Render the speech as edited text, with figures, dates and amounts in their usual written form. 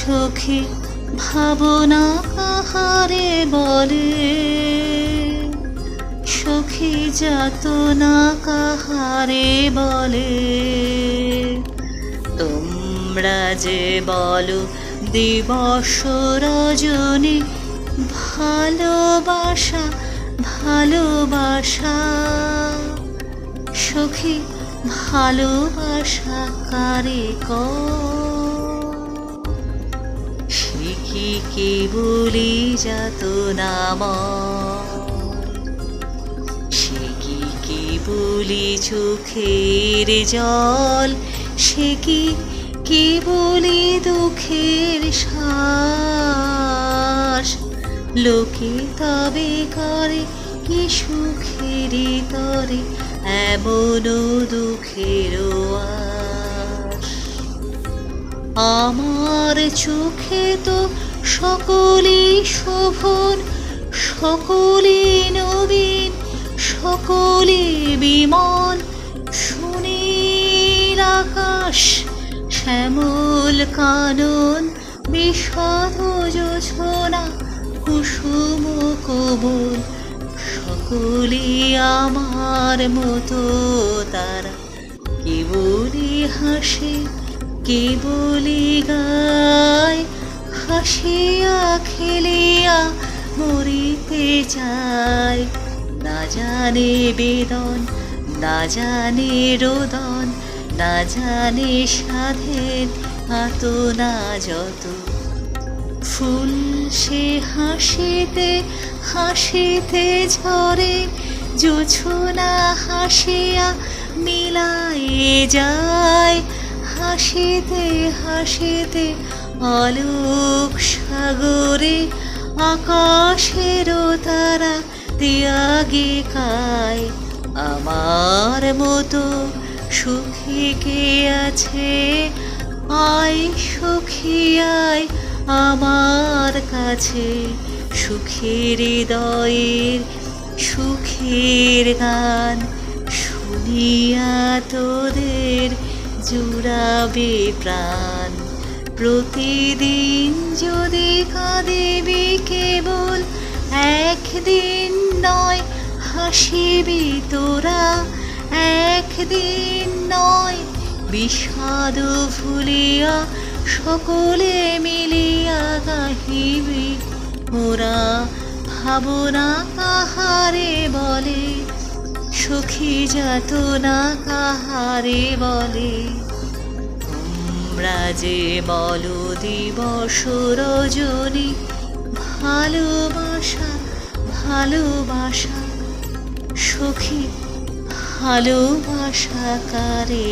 সখী ভাবনা কাহারে বলে, সখী যাতনা কাহারে বলে। তোমরা যে বলো দিবস রজনী, ভালোবাসা ভালোবাসা, সখী ভালোবাসা কারে সে কি কেবলি যাতনাময়, সে কি কেবলি চোখের জল, সে কি কেবলি দুঃখের শ্বাস। লোকে তবে করে কি সুখের তরে এমন দুঃখের আশ। আমার চোখে তো সকলই শোভন, সকলই নবীন, সকলই বিমল। সুনীল আকাশ, শ্যামল কানন, বিষাদ জোছনা, কুসুম কোমল, সকলে আমার মতো তারা। কেবলি হাসে কেবলি গায়, হাসিয়া খেলিয়া মরিতে চায়। না জানে বেদন, না জানে রোদন, না জানে সাধের আতনা যত। ফুল সে হাসিতে হাসিতে ঝরে, জোছনা হাসিয়া মিলায়ে যায়। হাসিতে হাসিতে আলোক সাগরে, আকাশেরও তারা ত্যাগে কায়। আমার মতো সুখী কে আছে, আয় সখী আয় আমার কাছে। সুখের হৃদয়ের সুখের গান শুনিয়া তোদের জুড়াবে প্রাণ। প্রতিদিন যদি কাঁদিবি কেবল, একদিন নয় হাসিবি তোরা। একদিন নয় বিষাদ ভুলিয়া, সকলে মিলিয়া গাহিবি মোরা। ভাবনা কাহারে বলে, সখী যাতনা কাহারে বলে। তোমরা যে বলো দিবস রজনী, ভালোবাসা ভালোবাসা, সখী ভালোবাসা কারে